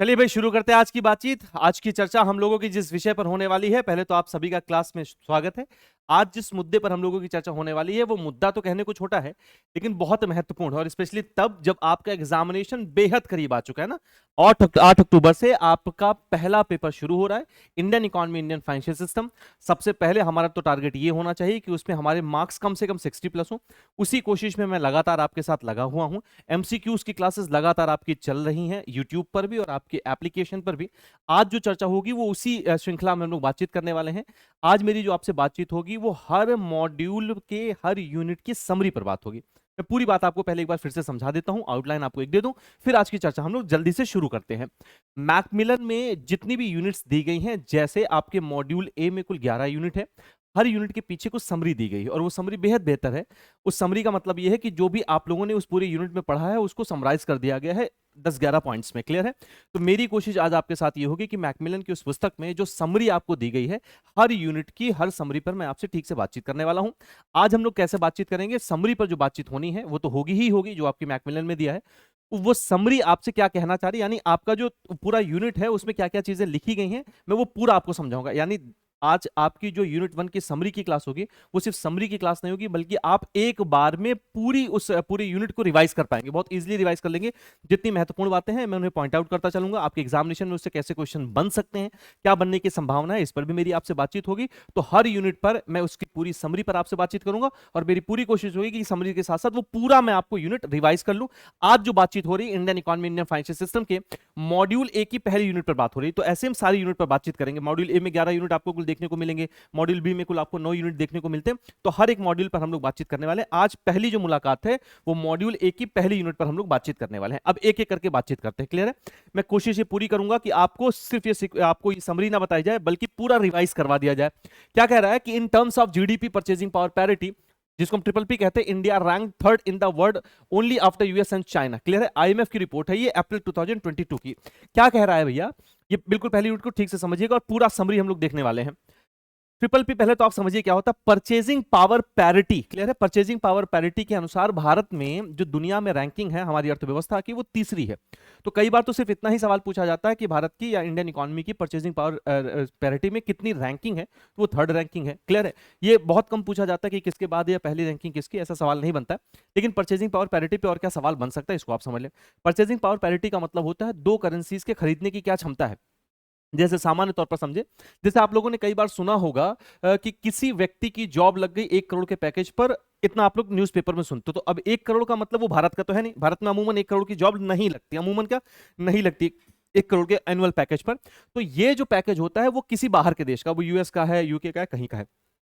चलिए भाई शुरू करते हैं आज की बातचीत। आज की चर्चा हम लोगों की जिस विषय पर होने वाली है, पहले तो आप सभी का क्लास में स्वागत है। आज जिस मुद्दे पर हम लोगों की चर्चा होने वाली है वो मुद्दा तो कहने को छोटा है लेकिन बहुत महत्वपूर्ण है, और स्पेशली तब जब आपका एग्जामिनेशन बेहद करीब आ चुका है ना। 8 अक्टूबर से आपका पहला पेपर शुरू हो रहा है, Indian economy Indian financial system. सबसे पहले हमारा तो टारगेट ये होना चाहिए कि उसमें हमारे मार्क्स कम से कम 60+ हो। उसी कोशिश में मैं लगातार आपके साथ लगा हुआ हूं। एमसीक्यूज की क्लासेस लगातार आपकी चल रही हैं यूट्यूब पर भी और आपके एप्लीकेशन पर भी। आज जो चर्चा होगी वो उसी श्रृंखला में हम लोग बातचीत करने वाले हैं। आज मेरी जो आपसे बातचीत होगी वो हर मॉड्यूल के हर यूनिट की समरी पर बात होगी। मैं पूरी बात आपको पहले एक बार फिर से समझा देता हूं, आउटलाइन आपको एक दे दूं, फिर आज की चर्चा हम लोग जल्दी से शुरू करते हैं। मैकमिलन में जितनी भी यूनिट्स दी गई हैं, जैसे आपके मॉड्यूल ए में कुल 11 यूनिट है, हर यूनिट के पीछे कुछ समरी दी गई है और वो समरी बेहद बेहतर है। उस समरी का मतलब ये है कि जो भी आप लोगों ने उस पूरे यूनिट में पढ़ा है उसको समराइज कर दिया गया है 10-11 पॉइंट्स में। क्लियर है? तो मेरी कोशिश आज आपके साथ ये होगी कि मैकमिलन की उस पुस्तक में जो समरी आपको दी गई है, हर यूनिट की हर समरी पर मैं आपसे ठीक से बातचीत करने वाला हूं। आज हम लोग कैसे बातचीत करेंगे? समरी पर जो बातचीत होनी है वो तो होगी ही होगी, जो आपकी मैकमिलन में दिया है। वो समरी आपसे क्या कहना चाह रही है, यानी आपका जो पूरा यूनिट है उसमें क्या क्या चीजें लिखी गई हैं, मैं वो पूरा आपको समझाऊंगा। यानी आज आपकी जो यूनिट 1 की समरी की क्लास होगी वो सिर्फ समरी की क्लास नहीं होगी, बल्कि आप एक बार में पूरी यूनिट को रिवाइज कर पाएंगे, बहुत इजीली रिवाइज कर लेंगे। जितनी महत्वपूर्ण बातें हैं मैं उन्हें पॉइंट आउट करता चलूंगा। आपके एग्जामिनेशन में उससे कैसे क्वेश्चन बन सकते हैं, क्या बनने की संभावना है, इस पर भी मेरी आपसे बातचीत होगी। तो हर यूनिट पर मैं उसकी पूरी समरी पर आपसे बातचीत करूंगा और मेरी पूरी कोशिश होगी कि समरी के साथ साथ वो पूरा मैं आपको यूनिट रिवाइज कर लूं। आज जो बातचीत हो रही है Indian economy Indian financial system के मॉड्यूल ए की पहली यूनिट पर बात हो रही है, तो ऐसे हम सारी यूनिट पर बातचीत करेंगे। मॉड्यूल ए में 11 यूनिट आपको कुल देखने को मिलेंगे, मॉड्यूल बी में कुल आपको 9 यूनिट देखने को मिलते हैं। तो हर एक मॉड्यूल पर हम लोग बातचीत करने वाले हैं। आज पहली जो मुलाकात है वो मॉड्यूल ए की पहली यूनिट पर हम लोग बातचीत करने वाले हैं। अब एक एक करके बातचीत करते हैं। क्लियर है? मैं कोशिश ये पूरी करूंगा कि आपको सिर्फ आपको ये समरी ना बताई जाए बल्कि पूरा रिवाइज करवा दिया जाए। क्या कह रहा है कि in terms of GDP purchasing power parity, जिसको हम ट्रिपल पी कहते हैं, India rank third in the world only after US and China. Clear है? आईएमएफ की रिपोर्ट है ये अप्रैल 2022 की। क्या कह रहा है भैया? ये बिल्कुल पहली यूनिट को ठीक से समझिएगा और पूरा समरी हम लोग देखने वाले हैं। ट्रिपल पी पहले तो आप समझिए क्या होता है परचेजिंग पावर पैरिटी। क्लियर है? परचेजिंग पावर पैरिटी के अनुसार भारत में जो दुनिया में रैंकिंग है हमारी अर्थव्यवस्था की वो तीसरी है। तो कई बार तो सिर्फ इतना ही सवाल पूछा जाता है कि भारत की या इंडियन इकोनॉमी की परचेजिंग पावर पैरिटी में कितनी रैंकिंग है, तो वो थर्ड रैंकिंग है। क्लियर है? ये बहुत कम पूछा जाता है कि किसके बाद या पहली रैंकिंग किसकी, ऐसा सवाल नहीं बनता है। लेकिन परचेजिंग पावर पैरिटी पे और क्या सवाल बन सकता है, इसको आप समझ लें। परचेजिंग पावर पैरिटी का मतलब होता है दो करेंसीज के खरीदने की क्या क्षमता है। जैसे सामान्य तौर पर समझे, जैसे आप लोगों ने कई बार सुना होगा कि किसी व्यक्ति की जॉब लग गई 1 करोड़ के पैकेज पर, इतना आप लोग न्यूज़पेपर में सुनते हो। तो अब 1 करोड़ का मतलब वो भारत का तो है नहीं, भारत में अमूमन 1 करोड़ की जॉब नहीं लगती, अमूमन क्या नहीं लगती 1 करोड़ के एनुअल पैकेज पर। तो ये जो पैकेज होता है वो किसी बाहर के देश का, वो यूएस का है, यूके का है, कहीं का है।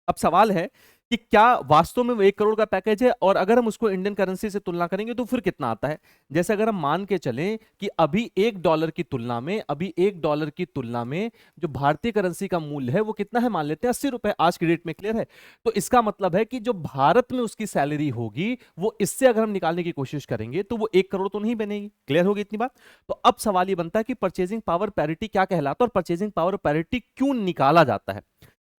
अब सवाल है कि क्या वास्तव में वो 1 करोड़ का पैकेज है, और अगर हम उसको इंडियन करेंसी से तुलना करेंगे तो फिर कितना आता है। जैसे अगर हम मान के चलें कि अभी $1 की तुलना में, अभी $1 की तुलना में जो भारतीय करेंसी का मूल्य है वो कितना है, मान लेते हैं 80 रुपए आज की डेट में। क्लियर है? तो इसका मतलब है कि जो भारत में उसकी सैलरी होगी वो इससे अगर हम निकालने की कोशिश करेंगे तो वो 1 करोड़ तो नहीं बनेगी। क्लियर होगी इतनी बात? तो अब सवाल ये बनता है कि परचेजिंग पावर पैरिटी क्या कहलाता है और परचेजिंग पावर पैरिटी क्यों निकाला जाता है।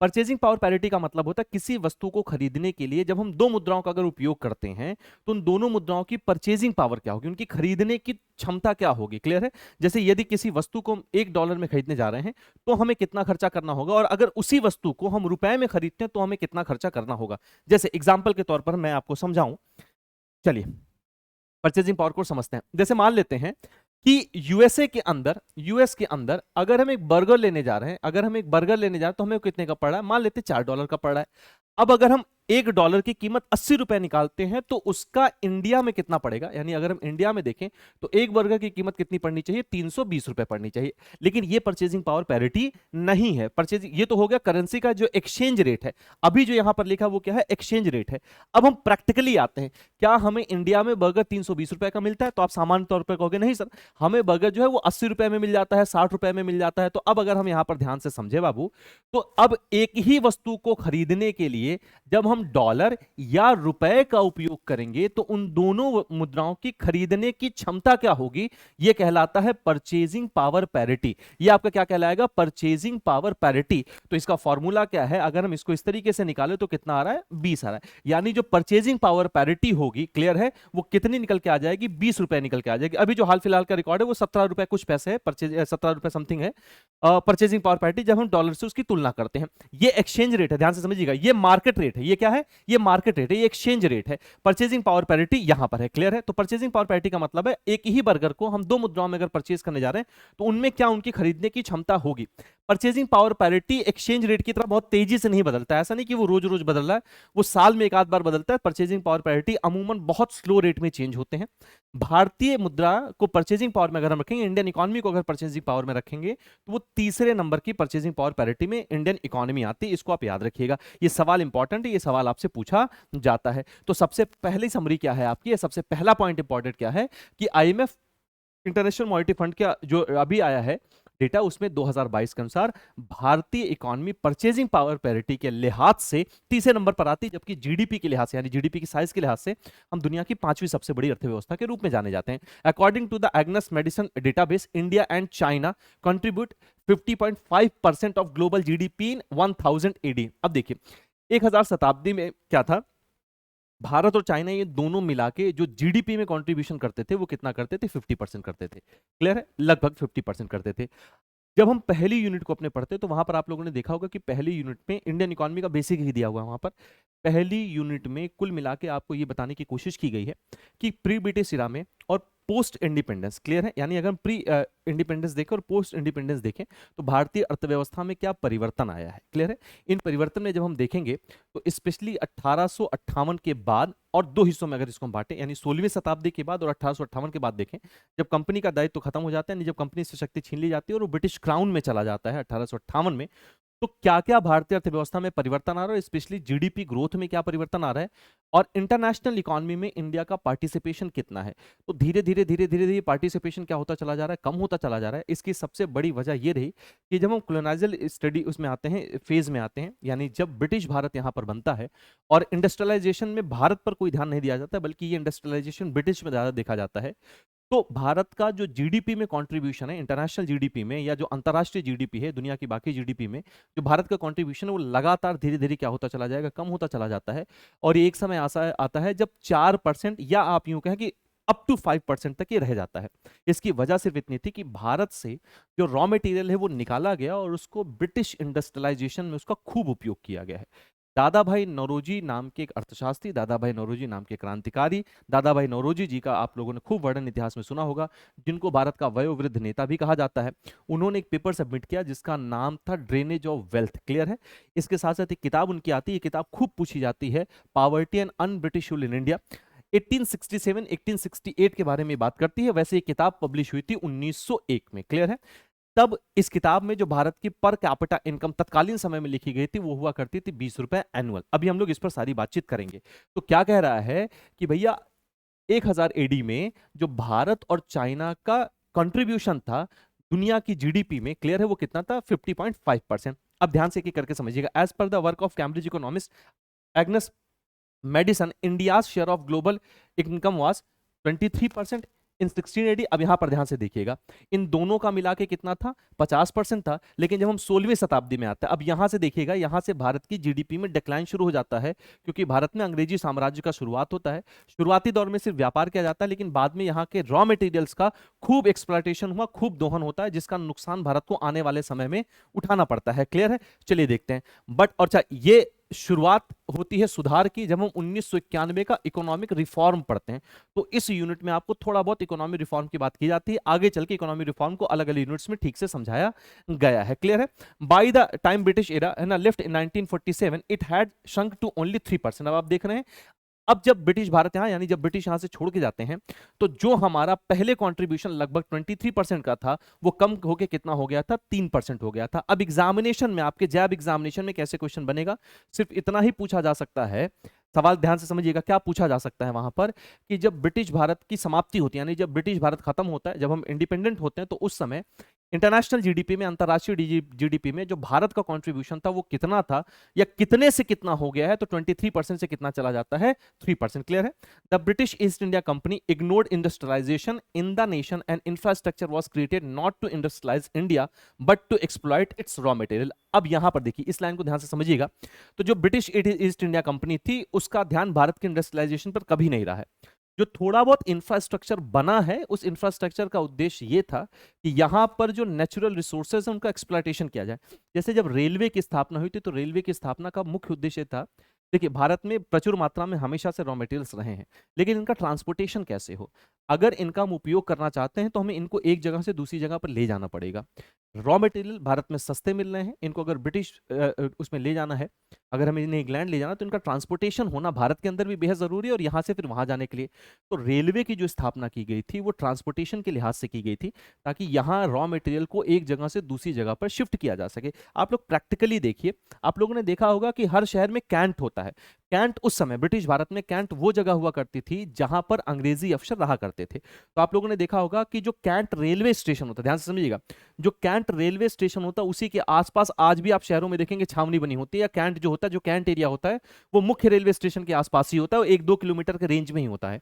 परचेजिंग पावर पैरिटी का मतलब होता है किसी वस्तु को खरीदने के लिए जब हम दो मुद्राओं का अगर उपयोग करते हैं तो उन दोनों मुद्राओं की परचेजिंग पावर क्या होगी, उनकी खरीदने की क्षमता क्या होगी। क्लियर है? जैसे यदि किसी वस्तु को हम $1 में खरीदने जा रहे हैं तो हमें कितना खर्चा करना होगा, और अगर उसी वस्तु को हम रुपए में खरीदते हैं तो हमें कितना खर्चा करना होगा। जैसे एग्जाम्पल के तौर पर मैं आपको समझाऊं, चलिए परचेजिंग पावर को समझते हैं। जैसे मान लेते हैं कि यूएस के अंदर अगर हम एक बर्गर लेने जा रहे हैं, तो हमें कितने का पड़ रहा है, मान लेते हैं $4 का पड़ रहा है। अब अगर हम $1 की कीमत 80 रुपए निकालते हैं तो उसका इंडिया में कितना पड़ेगा, यानी अगर हम इंडिया में देखें तो एक बर्गर की कीमत कितनी पड़नी चाहिए, 320 रुपए पड़नी चाहिए। लेकिन ये परचेजिंग पावर पैरिटी नहीं है। परचेजिंग ये तो हो गया करेंसी का जो एक्सचेंज रेट है, अभी जो यहां पर लिखा वो क्या है, एक्सचेंज रेट है। अब हम प्रैक्टिकली आते हैं, क्या हमें इंडिया में बर्गर 320 रुपए का मिलता है? तो आप सामान्य तौर पर कहोगे नहीं सर, हमें बर्गर जो है वो 80 रुपए में मिल जाता है, 60 रुपए में मिल जाता है। तो अब अगर हम यहां पर ध्यान से समझे बाबू, तो अब एक ही वस्तु को खरीदने के लिए लिए जब हम डॉलर या रुपए का उपयोग करेंगे तो उन दोनों मुद्राओं की खरीदने की क्षमता क्या होगी, यह कहलाता है परचेजिंग पावर पैरिटी। यह आपका क्या कहलाएगा, परचेजिंग पावर पैरिटी। तो इसका फॉर्मूला क्या है, अगर हम इसको इस तरीके से निकालें तो कितना आ रहा है, 20 आ रहा है। यानी जो परचेजिंग पावर पैरिटी होगी, क्लियर है, वो कितनी निकल के आ जाएगी, 20 रुपए निकल के आ जाएगी। अभी जो हाल फिलहाल का रिकॉर्ड है वो 17 रुपए कुछ पैसे है, 17 रुपए समथिंग है परचेजिंग पावर पैरिटी, जब हम डॉलर से उसकी तुलना करते हैं। ये एक्सचेंज रेट है, ध्यान से समझिएगा, ये मार्केट रेट है। ये क्या है, ये मार्केट रेट है, ये एक्सचेंज रेट है। परचेजिंग पावर पैरिटी यहां पर है, क्लियर है। तो परचेजिंग पावर पैरिटी का मतलब है एक ही बर्गर को हम दो मुद्राओं में अगर परचेज करने जा रहे हैं तो उनमें क्या उनकी खरीदने की क्षमता होगी। Purchasing power parity exchange rate की तरह बहुत तेजी से नहीं बदलता है, ऐसा नहीं कि वो रोज रोज बदल रहा है, वो साल में एक आध बार बदलता है। परचेजिंग पावर पैरिटी अमूमन बहुत स्लो रेट में चेंज होते हैं। भारतीय मुद्रा को परचेजिंग पावर में अगर हम रखेंगे, इंडियन इकोनॉमी को अगर परचेजिंग पावर में रखेंगे तो वो तीसरे नंबर की परचेजिंग पावर पैरिटी में इंडियन इकोनॉमी आती है। इसको आप याद रखिएगा, ये सवाल इंपॉर्टेंट है, ये सवाल आपसे पूछा जाता है। तो सबसे पहली समरी क्या है आपकी, सबसे पहला पॉइंट इंपॉर्टेंट क्या है कि आईएमएफ इंटरनेशनल मॉनेटरी फंड का जो अभी आया है डेटा, उसमें 2022 के अनुसार भारतीय इकोनॉमी परचेजिंग पावर पैरिटी के लिहाज से तीसरे नंबर पर आती है, जबकि जीडीपी के लिहाज से, यानी जीडीपी की साइज के लिहाज से हम दुनिया की 5वीं सबसे बड़ी अर्थव्यवस्था के रूप में जाने जाते हैं। अकॉर्डिंग टू द एग्नस Maddison database, India and China contribute 50.5% of global GDP in 1000 AD. अब देखिए 1000 शताब्दी में क्या था, भारत और चाइना ये दोनों मिला के जो जीडीपी में कंट्रीब्यूशन करते थे वो कितना करते थे, 50% करते थे, क्लियर है, लगभग 50% करते थे। जब हम पहली यूनिट को अपने पढ़ते तो वहां पर आप लोगों ने देखा होगा कि पहली यूनिट में इंडियन इकोनॉमी का बेसिक ही दिया हुआ है। वहां पर पहली यूनिट में कुल मिला के आपको ये बताने की कोशिश की गई है कि प्री ब्रिटिश इरा में और पोस्ट इंडिपेंडेंस, क्लियर है, यानी अगर हम प्री इंडिपेंडेंस देखें और पोस्ट इंडिपेंडेंस देखें तो भारतीय अर्थव्यवस्था में क्या परिवर्तन आया है, क्लियर है। इन परिवर्तन में जब हम देखेंगे तो स्पेशली 1858 के बाद, और दो हिस्सों में अगर इसको हम बांटें, यानी 16वीं शताब्दी के बाद और 1858 के बाद देखें, जब कंपनी का दायित्व खत्म हो जाता है, जब कंपनी से शक्ति छीन ली जाती है और वो ब्रिटिश क्राउन में चला जाता है 1858 में, तो क्या क्या भारतीय अर्थव्यवस्था में परिवर्तन आ रहा है, स्पेशली जीडीपी ग्रोथ में क्या परिवर्तन आ रहा है, और इंटरनेशनल इकोनॉमी में इंडिया का पार्टिसिपेशन कितना है। तो धीरे धीरे धीरे धीरे धीरे पार्टिसिपेशन क्या होता चला जा रहा है, कम होता चला जा रहा है। इसकी सबसे बड़ी वजह यह रही कि जब हम कॉलोनाइजल स्टडी उसमें आते हैं, फेज में आते हैं, यानी जब ब्रिटिश भारत यहाँ पर बनता है और इंडस्ट्रियलाइजेशन में भारत पर कोई ध्यान नहीं दिया जाता, बल्कि ये इंडस्ट्रियलाइजेशन ब्रिटिश में ज्यादा देखा जाता है। तो भारत का जो जीडीपी में कंट्रीब्यूशन है, इंटरनेशनल जीडीपी में या जो अंतरराष्ट्रीय जीडीपी है, दुनिया की बाकी जीडीपी में जो भारत का कंट्रीब्यूशन है वो लगातार धीरे धीरे क्या होता चला जाएगा, कम होता चला जाता है। और एक समय आता है जब 4% या आप यूं कहें कि अप टू 5% तक ये रह जाता है। इसकी वजह सिर्फ इतनी थी कि भारत से जो रॉ मटेरियल है वो निकाला गया और उसको ब्रिटिश इंडस्ट्रियलाइजेशन में उसका खूब उपयोग किया गया है। दादा भाई नौरोजी नाम के एक अर्थशास्त्री, दादा भाई नौरोजी नाम के क्रांतिकारी, दादा भाई नौरोजी जी का आप लोगों ने खूब वर्णन इतिहास में सुना होगा, जिनको भारत का वयोवृद्ध नेता भी कहा जाता है। उन्होंने एक पेपर सबमिट किया जिसका नाम था ड्रेनेज ऑफ वेल्थ, क्लियर है। इसके साथ साथ एक किताब उनकी आती है, ये किताब खूब पूछी जाती है, poverty and un British rule in India, 1867 1868 के बारे में बात करती है। वैसे ये किताब पब्लिश हुई थी 1901 में, क्लियर है। तब इस किताब में जो भारत की पर कैपिटा इनकम तत्कालीन समय में लिखी गई थी वो हुआ करती थी 20 रुपए एनुअल। अभी हम लोग इस पर सारी बातचीत करेंगे। तो क्या कह रहा है कि भैया 1000 एडी में जो भारत और चाइना का कंट्रीब्यूशन था दुनिया की जीडीपी में, क्लियर है, वो कितना था, 50.5%। अब ध्यान से एक करके समझिएगा। As per the work of Cambridge economist एग्नस Maddison, India's share of global income was 23% in 16 AD. अब यहां पर ध्यान से देखिएगा, इन दोनों का मिला के कितना था, 50% था। लेकिन जब हम 16वीं शताब्दी में आते हैं, अब यहां से देखिएगा, यहां से भारत की जीडीपी में डिक्लाइन शुरू हो जाता है, क्योंकि भारत में अंग्रेजी साम्राज्य का शुरुआत होता है। शुरुआती दौर में सिर्फ व्यापार किया जाता है, लेकिन बाद में यहाँ के रॉ मटेरियल्स का खूब एक्सप्लॉयटेशन हुआ, खूब दोहन होता है, जिसका नुकसान भारत को आने वाले समय में उठाना पड़ता है, क्लियर है। चलिए देखते हैं। बट और ये शुरुआत होती है सुधार की जब हम 1991 का इकोनॉमिक रिफॉर्म पढ़ते हैं। तो इस यूनिट में आपको थोड़ा बहुत इकोनॉमिक रिफॉर्म की बात की जाती है, आगे चल के इकोनॉमिक रिफॉर्म को अलग अलग यूनिट्स में ठीक से समझाया गया है, क्लियर है। By the time British era है ना left in 1947 it had shrunk to only 3%। अब आप देख रहे हैं, अब जब ब्रिटिश भारत यहां, यानी जब ब्रिटिश यहां से छोड़ के जाते हैं, तो जो हमारा पहले कंट्रीब्यूशन लगभग 23% का था वो कम होके कितना हो गया था, 3% हो गया था। अब एग्जामिनेशन में, आपके जैब एग्जामिनेशन में कैसे क्वेश्चन बनेगा, सिर्फ इतना ही पूछा जा सकता है। सवाल ध्यान से समझिएगा, क्या पूछा जा सकता है वहां पर कि जब ब्रिटिश भारत की समाप्ति होती है, यानी जब ब्रिटिश भारत खत्म होता है, जब हम इंडिपेंडेंट होते हैं, तो उस समय इंटरनेशनल जीडीपी में, अंतरराष्ट्रीय जीडीपी में जो भारत का कंट्रीब्यूशन था वो कितना था, या कितने से कितना हो गया है, तो 23% से कितना चला जाता है, 3%। क्लियर है? The British East India Company ignored industrialisation in the nation and infrastructure was created not to industrialise India but to exploit its raw material. अब यहां पर देखिए, इस लाइन को ध्यान से समझिएगा। तो जो ब्रिटिश ईस्ट इंडिया कंपनी थी उसका ध्यान भारत के इंडस्ट्रियलाइजेशन पर कभी नहीं रहा है। जो थोड़ा बहुत इंफ्रास्ट्रक्चर बना है, उस इंफ्रास्ट्रक्चर का उद्देश्य ये था कि यहां पर जो नेचुरल रिसोर्सेज है उनका एक्सप्लॉयटेशन किया जाए। जैसे जब रेलवे की स्थापना हुई थी, तो रेलवे की स्थापना का मुख्य उद्देश्य था, देखिए भारत में प्रचुर मात्रा में हमेशा से रॉ मटेरियल्स रहे हैं, लेकिन इनका ट्रांसपोर्टेशन कैसे हो। अगर इनका हम उपयोग करना चाहते हैं तो हमें इनको एक जगह से दूसरी जगह पर ले जाना पड़ेगा। रॉ मटेरियल भारत में सस्ते मिल रहे हैं, इनको अगर ब्रिटिश उसमें ले जाना है, अगर हमें इन्हें इंग्लैंड ले जाना, तो इनका ट्रांसपोर्टेशन होना भारत के अंदर भी बेहद जरूरी है, और यहाँ से फिर वहां जाने के लिए तो रेलवे की जो स्थापना की गई थी वो ट्रांसपोर्टेशन के लिहाज से की गई थी, ताकि यहाँ रॉ मटेरियल को एक जगह से दूसरी जगह पर शिफ्ट किया जा सके। आप लोग प्रैक्टिकली देखिए, आप लोगों ने देखा होगा कि हर शहर में कैंट होता है। कैंट उस समय ब्रिटिश भारत में कैंट वो जगह हुआ करती थी जहां पर अंग्रेजी अफसर रहा करते थे। तो आप लोगों ने देखा होगा कि जो कैंट रेलवे स्टेशन होता है, ध्यान से समझिएगा, जो कैंट रेलवे स्टेशन होता है उसी के आसपास आज भी आप शहरों में देखेंगे छावनी बनी होती है, या कैंट जो होता है, जो कैंट एरिया होता है, वो मुख्य रेलवे स्टेशन के आसपास ही होता है, 1-2 किलोमीटर के रेंज में ही होता है।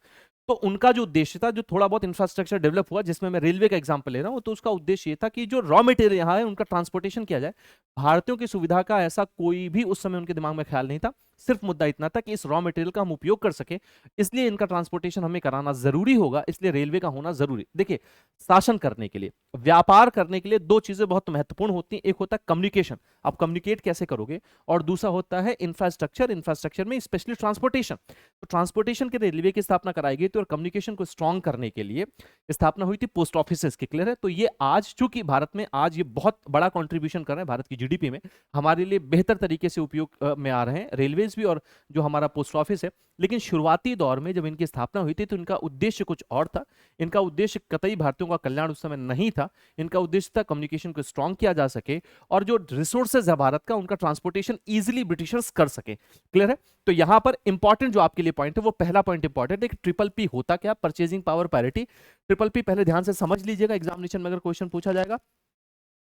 तो उनका जो उद्देश्य था, जो थोड़ा बहुत इंफ्रास्ट्रक्चर डेवलप हुआ, जिसमें मैं रेलवे का एग्जांपल ले रहा हूं, तो उसका उद्देश्य ये था कि जो रॉ मटेरियल यहाँ है उनका ट्रांसपोर्टेशन किया जाए। भारतीयों की सुविधा का ऐसा कोई भी उस समय उनके दिमाग में ख्याल नहीं था, सिर्फ मुद्दा इतना था कि इस रॉ मटेरियल का हम उपयोग कर सके, इसलिए इनका ट्रांसपोर्टेशन हमें कराना जरूरी होगा, इसलिए रेलवे का होना जरूरी। देखिए, शासन करने के लिए, व्यापार करने के लिए दो चीजें बहुत महत्वपूर्ण होती हैं। एक होता है कम्युनिकेशन, आप कम्युनिकेट कैसे करोगे, और दूसरा होता है इंफ्रास्ट्रक्चर, इंफ्रास्ट्रक्चर में स्पेशली ट्रांसपोर्टेशन। तो ट्रांसपोर्टेशन के रेलवे की स्थापना कराई गई थी, और कम्युनिकेशन को स्ट्रॉन्ग करने के लिए स्थापना हुई थी पोस्ट ऑफिस की। क्लियर है? तो ये आज, चूंकि भारत में आज ये बहुत बड़ा कंट्रीब्यूशन कर रहे हैं भारत की जीडीपी में, हमारे लिए बेहतर तरीके से उपयोग में आ रहे हैं रेलवेज भी और जो हमारा पोस्ट ऑफिस है। लेकिन शुरुआती दौर में जब इनकी स्थापना हुई थी तो इनका उद्देश्य कुछ और था। इनका उद्देश्य कतई भारतीयों का कल्याण उस समय नहीं था, इनका उद्देश्य था कम्युनिकेशन को स्ट्रॉन्ग किया जा सके, और जो रिसोर्सेज है भारत का उनका ट्रांसपोर्टेशन इजिली ब्रिटिशर्स कर सके। क्लियर है? तो यहां पर इंपॉर्टेंट जो आपके लिए पॉइंट है, वो पहला पॉइंट इंपॉर्टेंट है कि ट्रिपल पी होता क्या, purchasing power parity. Triple P पहले ध्यान से समझ लीजिएगा, एग्जामिनेशन में अगर क्वेश्चन पूछा जाएगा,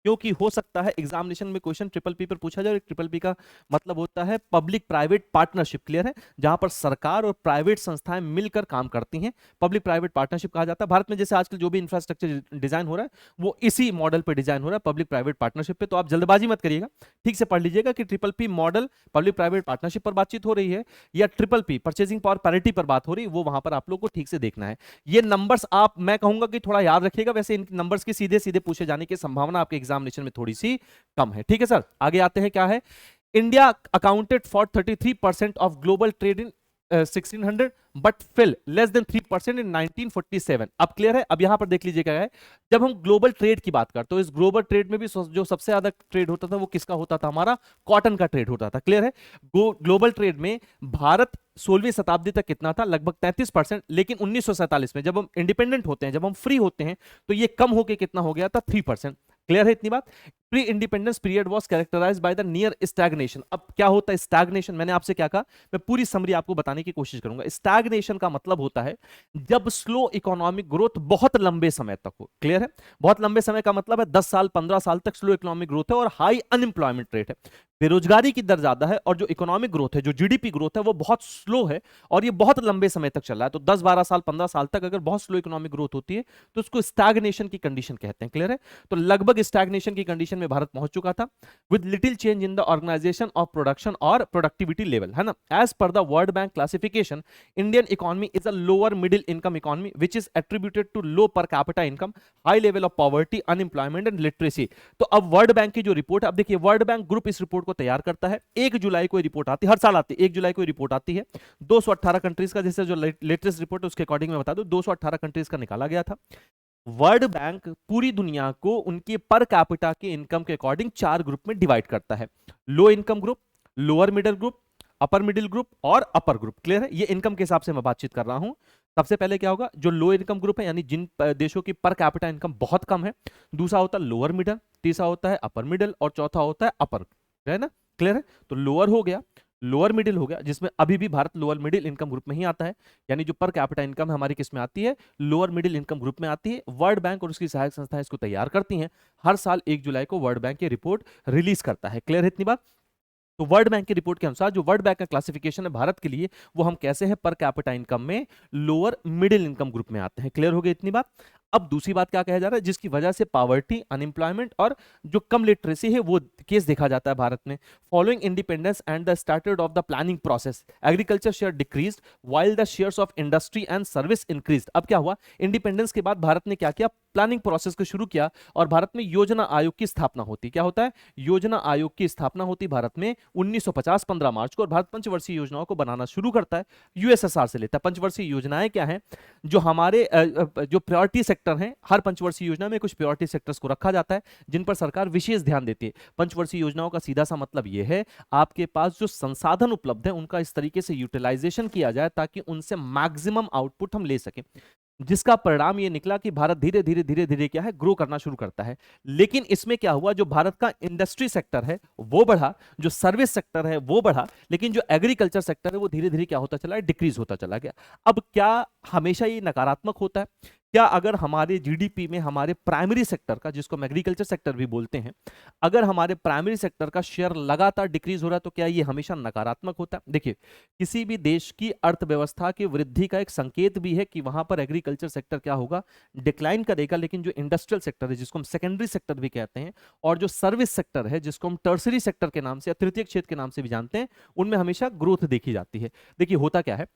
क्योंकि हो सकता है एग्जामिनेशन में क्वेश्चन ट्रिपल पी पर पूछा जाए। ट्रिपल पी का मतलब होता है पब्लिक प्राइवेट पार्टनरशिप। क्लियर है? जहां पर सरकार और प्राइवेट संस्थाएं मिलकर काम करती हैं, पब्लिक प्राइवेट पार्टनरशिप कहा जाता है। भारत में जैसे आजकल जो भी इंफ्रास्ट्रक्चर डिजाइन हो रहा है वो इसी मॉडल पर डिजाइन हो रहा है, पब्लिक प्राइवेट पार्टनरशिप पे। तो आप जल्दबाजी मत करिएगा, ठीक से पढ़ लीजिएगा कि triple P model public private partnership पर बातचीत हो रही है या triple P purchasing power parity पर बात हो रही है, वो वहां पर आप लोग को ठीक से देखना है। ये नंबर्स आप, मैं कहूंगा कि थोड़ा याद रखिएगा, वैसे इन नंबर्स की सीधे सीधे पूछे जाने की संभावना आपके एग्जामिनेशन में थोड़ी सी कम है। ठीक है सर, आगे आते हैं। क्या है? India accounted for 33% of global trade in 1600 but fell less than 3% in 1947। अब क्लियर है? अब यहां पर देख लीजिए क्या है, जब हम ग्लोबल ट्रेड की बात करते, तो इस ग्लोबल ट्रेड में भी जो सबसे ज्यादा ट्रेड होता था वो किसका होता था? हमारा कॉटन का ट्रेड होता था। क्लियर है? ग्लोबल ट्रेड में भारत 16वीं शताब्दी तक कितना था? लगभग 33%। लेकिन 1947 में जब हम इंडिपेंडेंट होते हैं, जब हम फ्री होते हैं, तो ये कम होकर कितना हो गया था? 3%। क्लियर है इतनी बात? Pre independence period was characterised by the near stagnation. अब क्या होता है स्टैग्नेशन? मैंने आपसे क्या कहा, मैं पूरी समरी आपको बताने की कोशिश करूंगा। स्टैग्नेशन का मतलब होता है जब स्लो इकोनॉमिक ग्रोथ बहुत लंबे समय तक हो। क्लियर है? बहुत लंबे समय का मतलब है 10 साल 15 साल तक स्लो इकोनॉमिक ग्रोथ है और हाई अनएम्प्लॉयमेंट रेट है, बेरोजगारी की दर ज्यादा है, और जो इकोनॉमिक ग्रोथ है, जो जीडीपी ग्रोथ है, वो बहुत स्लो है और ये बहुत लंबे समय तक चल रहा है। तो 10-12 साल 15 साल तक अगर बहुत स्लो इकोनॉमिक ग्रोथ होती है तो उसको स्टैग्नेशन की कंडीशन कहते हैं। क्लियर है? तो लगभग स्टैग्नेशन की कंडीशन में भारत पहुंच चुका था, with little change in the organisation of production और प्रोडक्टिविटी लेवल, है ना। As per the World Bank classification, Indian economy is a lower middle income economy which is attributed to low per capita income, high level of poverty, unemployment and literacy. तो अब world bank की जो report है, अब देखिए world bank group इस report को तैयार करता है। 1 जुलाई को रिपोर्ट आती है, हर साल आती है, 1 जुलाई को रिपोर्ट आती है। 218 कंट्रीज का, जैसे जो लेटेस्ट रिपोर्ट है उसके अकॉर्डिंग मैं बता दूं, 218 कंट्रीज का निकाला गया था। वर्ल्ड बैंक पूरी दुनिया को उनके पर कैपिटा के इनकम के अकॉर्डिंग 4 ग्रुप में डिवाइड करता है। Low income group, lower middle group, upper middle group और अपर ग्रुप। क्लियर है? ये इनकम के हिसाब से मैं बातचीत कर रहा हूं। सबसे पहले क्या होगा, जो लो इनकम ग्रुप है, यानी जिन देशों की पर कैपिटा इनकम बहुत कम है। दूसरा होता है लोअर मिडिल, तीसरा होता है अपर मिडिल और चौथा होता है अपर, है ना। क्लियर है? तो लोअर हो गया, लोअर मिडिल हो गया, जिसमें अभी भी Bharat lower middle income group में ही आता है, यानी जो पर कैपिटा इनकम हमारी किस में आती है, लोअर मिडिल इनकम ग्रुप में आती है। वर्ल्ड बैंक और उसकी सहायक संस्थाएं इसको तैयार करती हैं। हर साल 1 जुलाई को वर्ल्ड बैंक ये रिपोर्ट रिलीज करता है। क्लियर है इतनी बात? तो वर्ल्ड बैंक की रिपोर्ट के अनुसार जो वर्ल्ड बैंक का क्लासिफिकेशन है भारत के लिए, वो हम कैसे हैं, पर कैपिटा इनकम में लोअर मिडिल इनकम ग्रुप में आते हैं। क्लियर हो गई इतनी बात? अब दूसरी बात क्या कहा जा रहा है, जिसकी वजह से पावर्टी, अनएम्प्लॉयमेंट और जो कम लिटरेसी है वो केस देखा जाता है भारत में। Following independence and the started off the planning process, agriculture share decreased while the shares of industry and service increased. अब क्या हुआ, इंडिपेंडेंस के बाद भारत ने क्या किया, प्लानिंग प्रोसेस को शुरू किया और भारत में योजना आयोग की स्थापना होती। क्या होता है, योजना आयोग की स्थापना होती भारत में 1950 15 मार्च को। और भारत पंचवर्षीय योजनाओं को बनाना शुरू करता है, यूएसएसआर से लेता है। पंचवर्षीय योजनाएं क्या हैं, जो हमारे जो प्रायोरिटी सेक्टर हैं, हर पंचवर्षीय योजना में कुछ प्रायोरिटी सेक्टर्स को रखा जाता है जिन पर सरकार विशेष ध्यान देती है। पंचवर्षीय योजनाओं का सीधा सा मतलब यह है, आपके पास जो संसाधन उपलब्ध है उनका इस तरीके से यूटिलाइजेशन किया जाए ताकि उनसे मैक्सिमम आउटपुट हम ले सकें, जिसका परिणाम ये निकला कि भारत धीरे धीरे धीरे धीरे क्या है, ग्रो करना शुरू करता है। लेकिन इसमें क्या हुआ, जो भारत का इंडस्ट्री सेक्टर है वो बढ़ा, जो सर्विस सेक्टर है वो बढ़ा, लेकिन जो एग्रीकल्चर सेक्टर है वो धीरे धीरे क्या होता चला है, डिक्रीज होता चला गया। अब क्या हमेशा ये नकारात्मक होता है? क्या अगर हमारे जीडीपी में हमारे प्राइमरी सेक्टर का, जिसको हम एग्रीकल्चर सेक्टर भी बोलते हैं, अगर हमारे प्राइमरी सेक्टर का शेयर लगातार डिक्रीज हो रहा है तो क्या ये हमेशा नकारात्मक होता है? देखिए, किसी भी देश की अर्थव्यवस्था की वृद्धि का एक संकेत भी है कि वहां पर एग्रीकल्चर सेक्टर क्या होगा, डिक्लाइन करेगा। लेकिन जो इंडस्ट्रियल सेक्टर है, जिसको हम सेकेंडरी सेक्टर भी कहते हैं, और जो सर्विस सेक्टर है, जिसको हम टर्सरी सेक्टर के नाम से या तृतीय क्षेत्र के नाम से भी जानते हैं, उनमें हमेशा ग्रोथ देखी जाती है। देखिए होता क्या है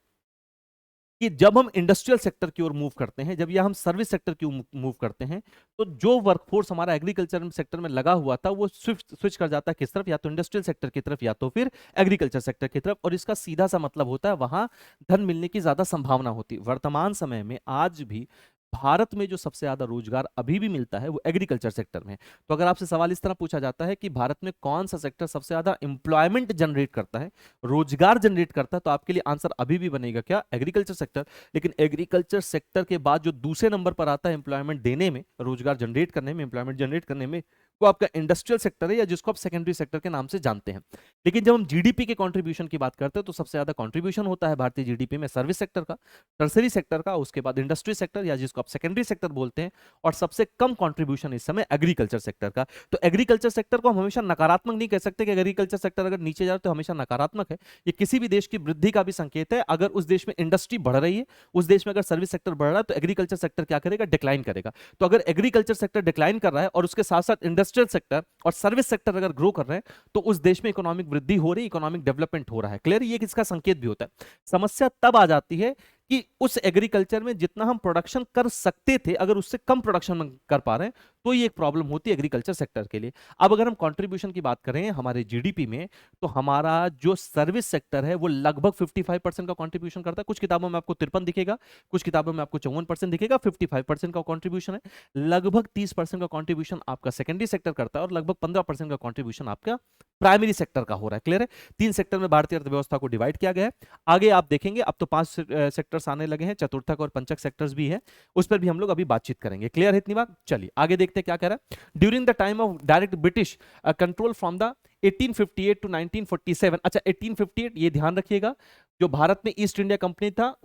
कि जब हम इंडस्ट्रियल सेक्टर की ओर मूव करते हैं, जब या हम सर्विस सेक्टर की ओर मूव करते हैं, तो जो वर्कफोर्स हमारा एग्रीकल्चर सेक्टर में लगा हुआ था वो स्विच कर जाता है किस तरफ, या तो इंडस्ट्रियल सेक्टर की तरफ या तो फिर एग्रीकल्चर सेक्टर की तरफ। और इसका सीधा सा मतलब होता है वहां धन मिलने की ज्यादा संभावना होती है। वर्तमान समय में आज भी भारत में जो सबसे ज्यादा रोजगार अभी भी मिलता है वो एग्रीकल्चर सेक्टर में है। तो अगर आपसे सवाल इस तरह पूछा जाता है कि भारत में कौन सा सेक्टर सबसे ज्यादा एम्प्लॉयमेंट जनरेट करता है, रोजगार जनरेट करता है, तो आपके लिए आंसर अभी भी बनेगा क्या, एग्रीकल्चर सेक्टर। लेकिन एग्रीकल्चर सेक्टर के बाद जो दूसरे नंबर पर आता है एम्प्लॉयमेंट देने में, रोजगार जनरेट करने में, एम्प्लॉयमेंट जनरेट करने में, वो आपका इंडस्ट्रियल सेक्टर है, या जिसको आप सेकेंडरी सेक्टर के नाम से जानते हैं। लेकिन जब हम जीडीपी के कंट्रीब्यूशन की बात करते हैं तो सबसे ज्यादा कंट्रीब्यूशन होता है भारतीय जीडीपी में सर्विस सेक्टर का, टर्सरी सेक्टर का, उसके बाद इंडस्ट्री सेक्टर या जिसको आप सेकेंडरी सेक्टर बोलते हैं, और सबसे कम कंट्रीब्यूशन इस समय एग्रीकल्चर सेक्टर का। तो एग्रीकल्चर सेक्टर को हम हमेशा नकारात्मक नहीं कह सकते कि एग्रीकल्चर सेक्टर अगर नीचे जा रहा है तो हमेशा नकारात्मक है। ये किसी भी देश की वृद्धि का भी संकेत है। अगर उस देश में इंडस्ट्री बढ़ रही है, उस देश में अगर सर्विस सेक्टर बढ़ रहा है, तो एग्रीकल्चर सेक्टर क्या करेगा, डिक्लाइन करेगा। तो अगर एग्रीकल्चर सेक्टर डिक्लाइन कर रहा है और उसके साथ साथ इंडस्ट्रियल सेक्टर और सर्विस सेक्टर अगर ग्रो कर रहे हैं, तो उस देश में इकोनॉमिक वृद्धि हो रही है, इकोनॉमिक डेवलपमेंट हो रहा है। क्लियर? ये किसका संकेत भी होता है। समस्या तब आ जाती है कि उस एग्रीकल्चर में जितना हम प्रोडक्शन कर सकते थे, अगर उससे कम प्रोडक्शन कर पा रहे हैं, तो ये एक प्रॉब्लम होती है एग्रीकल्चर सेक्टर के लिए। अब अगर हम कंट्रीब्यूशन की बात करें हमारे जीडीपी में, तो हमारा जो सर्विस सेक्टर है वो लगभग 55% का कंट्रीब्यूशन करता है। कुछ किताबों में आपको 53 दिखेगा, कुछ किताबों में आपको 54% दिखेगा। 55% का कंट्रीब्यूशन है। लगभग 30% का कंट्रीब्यूशन आपका सेकेंडरी सेक्टर करता है और लगभग 15% का कंट्रीब्यूशन आपका प्राइमरी सेक्टर का हो रहा है। क्लियर है? 3 सेक्टर में भारतीय अर्थव्यवस्था को डिवाइड किया गया है। आगे आप देखेंगे अब तो 5 सेक्टर्स आने लगे हैं, चतुर्थक और पंचक सेक्टर्स भी है, उस पर भी हम लोग अभी बातचीत करेंगे। क्लियर है इतनी बात? चलिए आगे देखते हैं क्या कह रहा है। During the time of direct British control from the 1858 to 1947। अच्छा 1858 ये ध्यान रखिएगा, जो भारत में ईस्ट इंडिया कंपनी था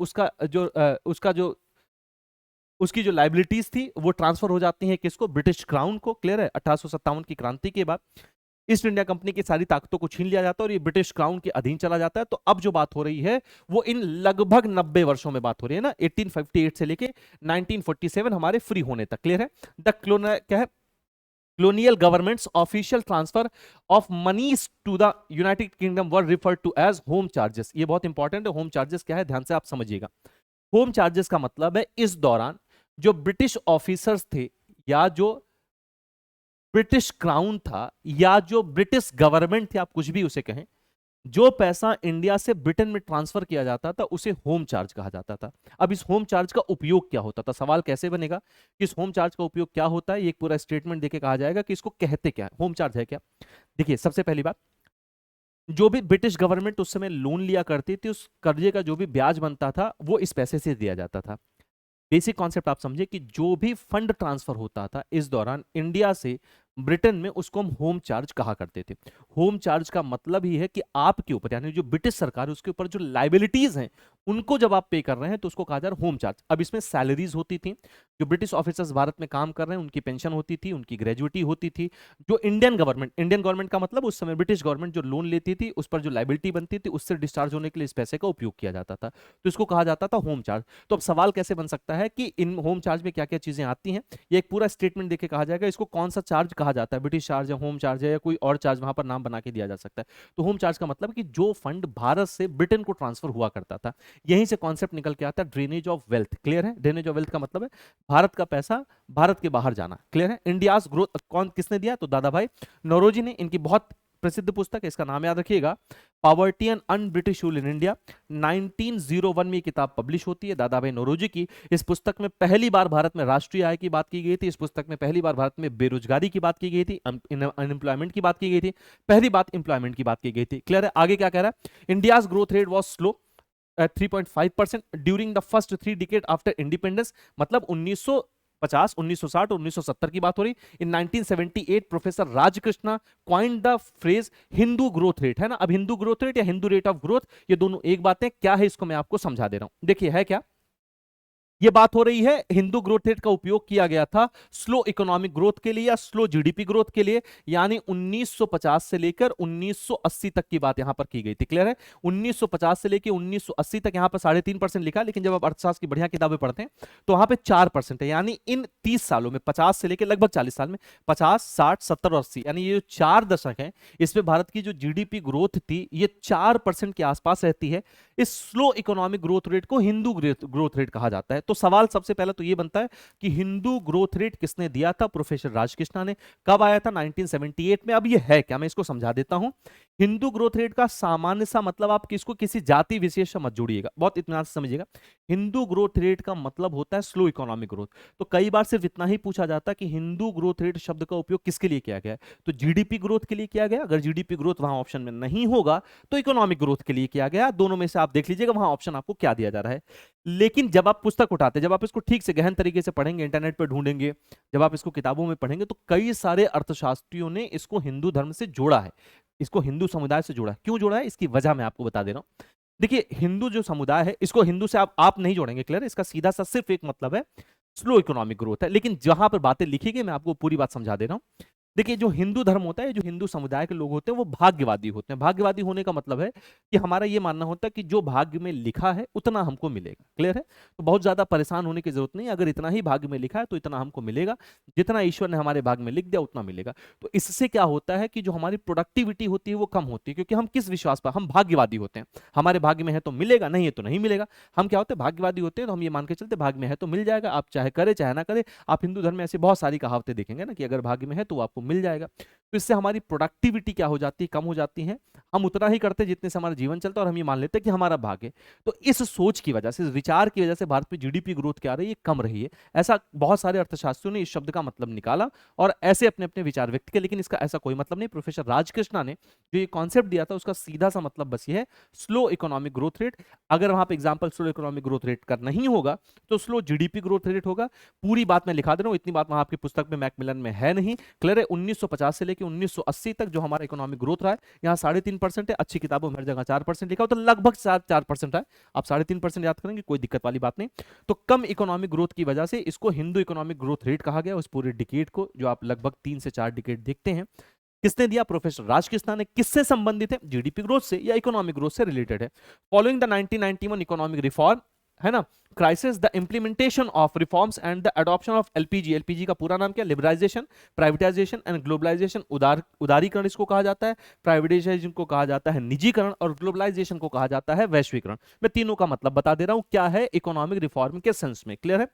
उसकी जो लाइबिलिटीज थी वो ट्रांसफर हो जाती है किसको, ब्रिटिश क्राउन को। क्लियर है? 1857 की क्रांति के बाद ईस्ट इंडिया कंपनी की सारी ताकतों को छीन लिया जाता है और ये ब्रिटिश क्राउन के अधीन चला जाता है। तो अब जो बात हो रही है वो इन लगभग 90 वर्षों में बात हो रही है ना, 1858 से लेके 1947 हमारे फ्री होने तक। क्लियर है? द क्या है, colonial government's official transfer of monies to the United Kingdom were referred to as home charges। ये बहुत इंपॉर्टेंट है। होम चार्जेस क्या है, ध्यान से आप समझिएगा। होम चार्जेस का मतलब है इस दौरान जो ब्रिटिश ऑफिसर्स थे, या जो ब्रिटिश क्राउन था, या जो ब्रिटिश गवर्नमेंट थी, आप कुछ भी उसे कहें, जो पैसा इंडिया से ब्रिटेन में ट्रांसफर किया जाता था उसे होम चार्ज कहा जाता था। अब इस होम चार्ज का उपयोग क्या होता था, सवाल कैसे बनेगा कि इस होम चार्ज का उपयोग क्या होता है, ये एक पूरा स्टेटमेंट देके कहा जाएगा कि इसको कहते क्या है, होम चार्ज है क्या। देखिए सबसे पहली बात, जो भी ब्रिटिश गवर्नमेंट उस समय लोन लिया करती थी, उस कर्जे का जो भी ब्याज बनता था वो इस पैसे से दिया जाता था। बेसिक कॉन्सेप्ट आप समझे कि जो भी फंड ट्रांसफर होता था इस दौरान इंडिया से ब्रिटेन में उसको हम होम चार्ज कहा करते थे। होम चार्ज का मतलब ही है कि आपके ऊपर, यानी जो ब्रिटिश सरकार है उसके ऊपर जो लाइबिलिटीज हैं उनको जब आप पे कर रहे हैं तो उसको कहा जा रहा है होम चार्ज। अब इसमें सैलरीज होती थी, जो ब्रिटिश ऑफिसर्स भारत में काम कर रहे हैं उनकी पेंशन होती थी, उनकी ग्रेजुइटी होती थी। जो इंडियन गवर्नमेंट का मतलब उस समय ब्रिटिश गवर्नमेंट जो लोन लेती थी उस पर जो लाइबिलिटी बनती थी उससे डिस्चार्ज होने के लिए इस पैसे का उपयोग किया जाता था, तो इसको कहा जाता था होम चार्ज। तो अब सवाल कैसे बन सकता है कि इन होम चार्ज में क्या क्या चीजें आती हैं, ये एक पूरा स्टेटमेंट देके कहा जाएगा इसको कौन सा चार्ज कहा जाता है, ब्रिटिश चार्ज है, होम चार्ज है, या कोई और चार्ज वहां पर नाम बना के दिया जा सकता है। तो होम चार्ज का मतलब कि जो फंड भारत से ब्रिटेन को ट्रांसफर हुआ करता था, यहीं से कॉन्सेप्ट निकल के आता है ड्रेनेज ऑफ वेल्थ। क्लियर है? ड्रेनेज ऑफ वेल्थ का मतलब है भारत का पैसा भारत के बाहर जाना। क्लियर है? इंडियाज ग्रोथ कौन किसने दिया? तो दादा भाई नौरोजी ने। इनकी बहुत प्रसिद्ध पुस्तक है, इसका नाम याद रखिएगा, poverty and un British rule in India. 1901 में ये किताब पब्लिश होती है दादा भाई नौरोजी की। इस पुस्तक में पहली बार भारत में राष्ट्रीय आय की बात की गई थी, इस पुस्तक में पहली बार भारत में बेरोजगारी की बात की गई थी, अनएम्प्लॉयमेंट की बात की गई थी, पहली बात एम्प्लॉयमेंट की बात की गई थी। क्लियर है? आगे क्या कह रहा है? India's growth rate was slow 3.5% during the first 3 decade after independence. मतलब 1950, 1960 और 1970 की बात हो रही। इन 1978 professor Rajkrishna coined the phrase Hindu growth rate. है ना? अब हिंदू ग्रोथ रेट या हिंदू रेट ऑफ ग्रोथ, ये दोनों एक बातें क्या है, इसको मैं आपको समझा दे रहा हूं। देखिए है क्या, ये बात हो रही है हिंदू ग्रोथ रेट का उपयोग किया गया था स्लो इकोनॉमिक ग्रोथ के लिए या स्लो जीडीपी ग्रोथ के लिए, यानी 1950 से लेकर 1980 तक की बात यहां पर की गई थी। क्लियर है? 1950 से लेकर 1980 तक यहां पर 3.5% लिखा, लेकिन जब आप अर्थशास्त्र की बढ़िया किताबें पढ़ते हैं तो वहां पे 4% है। यानी इन 30 सालों में 50 से लेकर लगभग 40 साल में 50, 60, 70 और 80, यानी ये जो 4 दशक है इसमें भारत की जो जीडीपी ग्रोथ थी ये 4% के आसपास रहती है। इस स्लो इकोनॉमिक ग्रोथ रेट को हिंदू ग्रोथ रेट कहा जाता है। तो सवाल सबसे पहला तो ये बनता है कि हिंदू ग्रोथ रेट किसने दिया था? प्रोफेसर राजकृष्णा ने। कब आया था? 1978 में। अब ये है क्या, मैं इसको समझा देता हूं। हिंदू ग्रोथ रेट का सामान्य सा मतलब, आप किसको किसी जाति विशेष से मत जोड़िएगा, बहुत इत्मीनान से समझिएगा। हिंदू ग्रोथ रेट का मतलब होता है स्लो इकोनॉमिक ग्रोथ। तो कई बार सिर्फ इतना ही पूछा जाता है कि हिंदू ग्रोथ रेट शब्द का उपयोग किसके लिए किया गया है, तो जीडीपी ग्रोथ के लिए किया गया। अगर जीडीपी ग्रोथ वहां ऑप्शन में नहीं होगा तो इकोनॉमिक ग्रोथ के लिए किया गया। दोनों में से आप देख लीजिएगा वहां ऑप्शन आपको क्या दिया जा रहा है। लेकिन जब आप पुस्तक उठाते, जब आप इसको ठीक से गहन तरीके से पढ़ेंगे, इंटरनेट पर ढूंढेंगे, जब आप इसको किताबों में पढ़ेंगे तो कई सारे अर्थशास्त्रियों ने इसको हिंदू धर्म से जोड़ा है, इसको हिंदू समुदाय से जोड़ा है। क्यों जोड़ा है इसकी वजह मैं आपको बता दे रहा हूं। देखिए हिंदू जो समुदाय है इसको हिंदू से आप नहीं जोड़ेंगे। क्लियर? इसका सीधा सा सिर्फ एक मतलब है स्लो इकोनॉमिक ग्रोथ है। लेकिन जहां पर बातें लिखी गई मैं आपको पूरी बात समझा दे रहा हूं। देखिए जो हिंदू धर्म होता है, जो हिंदू समुदाय के लोग होते हैं वो भाग्यवादी होते हैं। भाग्यवादी होने का मतलब है कि हमारा ये मानना होता है कि जो भाग्य में लिखा है उतना हमको मिलेगा। क्लियर है? तो बहुत ज्यादा परेशान होने की जरूरत नहीं, अगर इतना ही भाग्य में लिखा है तो इतना हमको मिलेगा, जितना ईश्वर ने हमारे भाग्य में लिख दिया उतना मिलेगा। तो इससे क्या होता है कि जो हमारी प्रोडक्टिविटी होती है वो कम होती है, क्योंकि हम किस विश्वास पर, हम भाग्यवादी होते हैं। हमारे भाग्य में है तो मिलेगा, नहीं है तो नहीं मिलेगा। हम क्या होते हैं? भाग्यवादी होते हैं, तो हम ये मान के चलते भाग्य में है तो मिल जाएगा, आप चाहे करे चाहे ना करे। आप हिंदू धर्म में ऐसी बहुत सारी कहावतें देखेंगे ना कि अगर भाग्य में है तो आपको मिल जाएगा। तो इससे हमारी प्रोडक्टिविटी क्या हो जाती है? कम हो जाती है। हम उतना ही करते हैं जितने से हमारा जीवन चलता है और हम ये मान लेते हैं कि हमारा भाग्य है। तो इस सोच की वजह से, इस विचार की वजह से भारत में जीडीपी ग्रोथ क्या रही है? कम रही है। ऐसा बहुत सारे अर्थशास्त्रियों ने इस शब्द का मतलब निकाला और ऐसे अपने अपने विचार व्यक्त किए, लेकिन इसका ऐसा कोई मतलब नहीं। प्रोफेसर राजकृष्णा ने जो ये कॉन्सेप्ट दिया था उसका सीधा सा मतलब बस ये है स्लो इकोनॉमिक ग्रोथ रेट। अगर वहां पर example slow economic growth rate का नहीं होगा तो स्लो जीडीपी ग्रोथ रेट होगा। पूरी बात मैं लिखा दे रहा हूं, इतनी बात वहां आपकी पुस्तक में मैकमिलन में है नहीं। क्लियर है? 1950 से लेकर 1980 तक जो हमारा इकोनॉमिक ग्रोथ रहा है, यहाँ 3.5% है, अच्छी किताबों में हर जगह 4% लिखा हो, तो लगभग 4% है। आप 3.5% याद करेंगे, कोई दिक्कत वाली बात नहीं। तो कम इकोनॉमिक ग्रोथ की वजह से इसको हिंदू इकोनॉमिक ग्रोथ रेट कहा गया, उस पूरे डिकेड को जो आप लगभग 3 से 4 डिकेड देखते हैं। किसने दिया? प्रोफेसर राजकृष्णा ने। किससे संबंधित है? जीडीपी ग्रोथ से या इकोनॉमिक ग्रोथ से रिलेटेड है। फॉलोइंग द 1991 इकोनॉमिक रिफॉर्म, है ना, crisis, the implementation of reforms and the adoption of LPG. LPG का पूरा नाम क्या? Liberalisation, privatisation and globalisation. उदारीकरण इसको कहा जाता है, प्राइवेटाइजेशन को कहा जाता है निजीकरण, और ग्लोबलाइजेशन को कहा जाता है वैश्वीकरण। मैं तीनों का मतलब बता दे रहा हूं क्या है इकोनॉमिक रिफॉर्म के सेंस में। क्लियर है?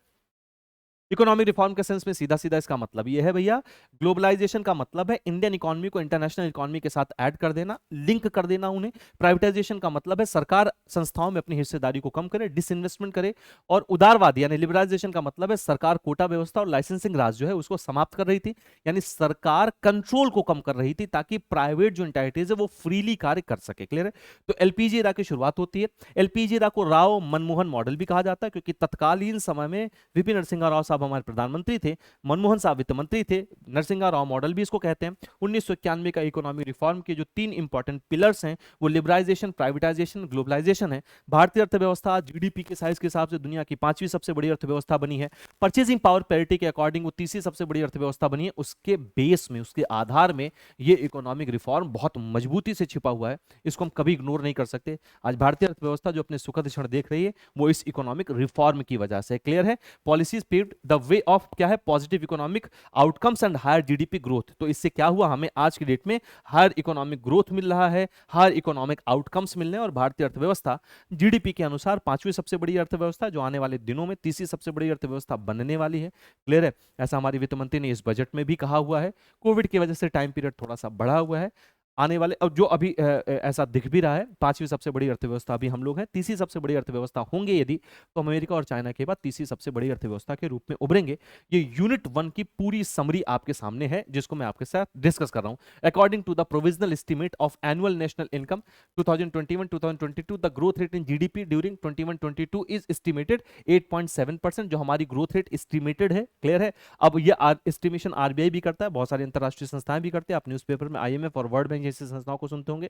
इकोनॉमिक रिफॉर्म के सेंस में सीधा सीधा इसका मतलब ये है भैया, ग्लोबलाइजेशन का मतलब है इंडियन इकोनॉमी को इंटरनेशनल इकोनॉमी के साथ ऐड कर देना, लिंक कर देना उन्हें। प्राइवेटाइजेशन का मतलब है सरकार संस्थाओं में अपनी हिस्सेदारी को कम करे, डिसइन्वेस्टमेंट करे। और उदारवादी यानी लिबरलाइजेशन का मतलब है सरकार कोटा व्यवस्था और लाइसेंसिंग राज जो है उसको समाप्त कर रही थी, यानी सरकार कंट्रोल को कम कर रही थी ताकि प्राइवेट जो एंटाइटीज है वो फ्रीली कार्य कर सके। क्लियर है? तो एलपीजी एरा की शुरुआत होती है। एलपीजी एरा को राव मनमोहन मॉडल भी कहा जाता है, क्योंकि तत्कालीन समय में वीपी नरसिंह राव साहब हमारे प्रधानमंत्री थे, मनमोहन साहब वित्त मंत्री थे, नरसिंहा राव मॉडल भी इसको कहते हैं। 1991 का इकोनॉमिक रिफॉर्म के जो 3 इंपॉर्टेंट पिलर्स हैं वो लिबराइजेशन, प्राइवेटाइजेशन, ग्लोबलाइजेशन है। भारतीय अर्थव्यवस्था जीडीपी के साइज के हिसाब से दुनिया की 5वीं सबसे बड़ी अर्थव्यवस्था बनी है। परचेजिंग पावर पैरिटी के अकॉर्डिंग वो 3री सबसे बड़ी अर्थव्यवस्था बनी है। उसके बेस में, उसके आधार में ये इकोनॉमिक रिफॉर्म बहुत मजबूती से छिपा हुआ है, इसको हम कभी इग्नोर नहीं कर सकते। आज भारतीय अर्थव्यवस्था जो अपने सुखद क्षण देख रही है वो इस इकोनॉमिक रिफॉर्म की वजह से। क्लियर है? Policies paved the way of क्या है, positive economic outcomes and higher GDP growth. तो इससे क्या हुआ, हमें आज की डेट में हायर इकोनॉमिक ग्रोथ मिल रहा है, हायर इकोनॉमिक आउटकम्स मिल रहे हैं, और भारतीय अर्थव्यवस्था जीडीपी के अनुसार 5वीं सबसे बड़ी अर्थव्यवस्था, जो आने वाले दिनों में 3री सबसे बड़ी अर्थव्यवस्था बनने वाली है। क्लियर है? ऐसा हमारी वित्त मंत्री ने इस बजट में भी कहा हुआ है। कोविड की वजह से टाइम पीरियड थोड़ा सा बढ़ा हुआ है। आने वाले, अब जो अभी ऐसा दिख भी रहा है, 5वीं सबसे बड़ी अर्थव्यवस्था अभी हम लोग हैं, 3री सबसे बड़ी अर्थव्यवस्था होंगे यदि, तो अमेरिका और चाइना के बाद 3री सबसे बड़ी अर्थव्यवस्था के रूप में उभरेंगे। ये यूनिट 1 की पूरी समरी आपके सामने है, जिसको मैं आपके साथ डिस्कस कर रहा हूं। According to the provisional estimate of annual national income 2021-2022, the growth rate in GDP during 21-22 is estimated 8.7%, जो हमारी ग्रोथ रेट एस्टिमेटेड है। क्लियर है? अब ये एस्टिमेशन आरबीआई भी करता है, बहुत सारी अंतरराष्ट्रीय संस्थाएं भी करते हैं। आप न्यूज़पेपर में आईएमएफ और वर्ल्ड बैंक जैसी संस्थाओं को सुनते होंगे।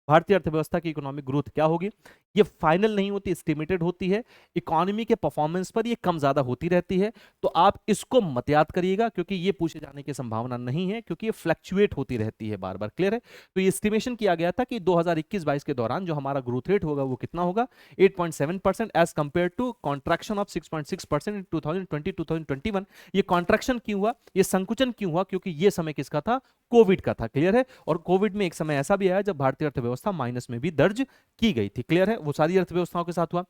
भारतीय अर्थव्यवस्था की इकोनॉमिक ग्रोथ क्या होगी, ये फाइनल नहीं होती, एस्टिमेटेड होती है। इकोनॉमी के परफॉर्मेंस पर ये कम ज्यादा होती रहती है, तो आप इसको मत याद करिएगा, क्योंकि ये पूछे जाने की संभावना नहीं है, क्योंकि ये फ्लक्चुएट होती रहती है बार बार। क्लियर है? तो ये एस्टिमेशन किया गया था कि 2021-22 के दौरान जो हमारा ग्रोथ रेट होगा वो कितना होगा, 8.7% as compared to contraction of 6.6% in 2020-2021। ये कॉन्ट्रैक्शन क्यों हुआ, ये संकुचन क्यों हुआ, क्योंकि ये समय किसका था, कोविड का था। क्लियर है? और कोविड में एक समय ऐसा भी आया जब भारतीय अर्थव्यवस्था माइनस में भी दर्ज की गई थी। क्लियर है? वो सारी अर्थव्यवस्थाओं के साथ हुआ।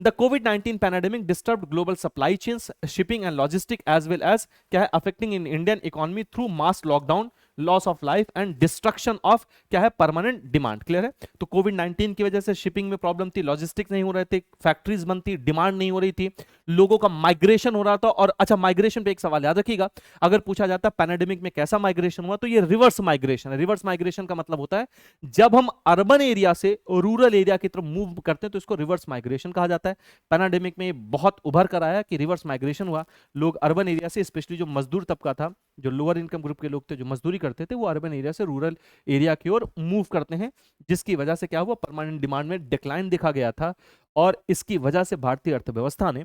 The COVID-19 pandemic disturbed global supply chains, shipping and logistics as well as क्या है, affecting in Indian economy through mass lockdown, loss of life and destruction of क्या है, परमानेंट डिमांड। क्लियर है? तो कोविड 19 की वजह से शिपिंग में प्रॉब्लम थी, लॉजिस्टिक्स नहीं हो रहे थे, फैक्ट्रीज बंद थी, डिमांड नहीं हो रही थी, लोगों का माइग्रेशन हो रहा था। और अच्छा, माइग्रेशन पे एक सवाल याद रखिएगा, अगर पूछा जाता है पैंडेमिक में कैसा माइग्रेशन हुआ, तो ये रिवर्स माइग्रेशन है। रिवर्स माइग्रेशन का मतलब होता है जब हम अर्बन एरिया से रूरल एरिया की तरफ मूव करते हैं तो इसको रिवर्स माइग्रेशन कहा जाता है। पैंडेमिक में बहुत उभर कर आया कि रिवर्स माइग्रेशन हुआ, लोग अर्बन एरिया से, स्पेशली जो मजदूर तबका था, जो लोअर इनकम ग्रुप के लोग थे, जो मजदूरी करते थे, वो अर्बन एरिया से रूरल एरिया की ओर मूव करते हैं, जिसकी वजह से क्या हुआ, परमानेंट डिमांड में डिक्लाइन देखा गया था। और इसकी वजह से भारतीय अर्थव्यवस्था ने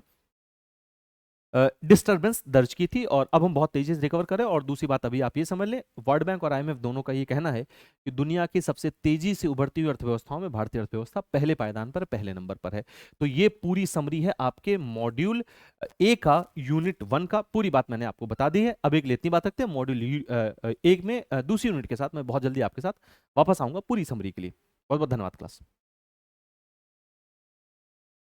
डिस्टर्बेंस दर्ज की थी, और अब हम बहुत तेजी से रिकवर करें। और दूसरी बात अभी आप ये समझ लें, वर्ल्ड बैंक और आईएमएफ दोनों का ये कहना है कि दुनिया की सबसे तेजी से उभरती हुई अर्थव्यवस्थाओं में भारतीय अर्थव्यवस्था पहले पायदान पर, पहले नंबर पर है। तो ये पूरी समरी है आपके मॉड्यूल ए का, यूनिट 1 का। पूरी बात मैंने आपको बता दी है। अब एक इतनी बात रखते हैं, मॉड्यूल 1 में दूसरी यूनिट के साथ मैं बहुत जल्दी आपके साथ वापस आऊंगा पूरी समरी के लिए। बहुत बहुत धन्यवाद क्लास।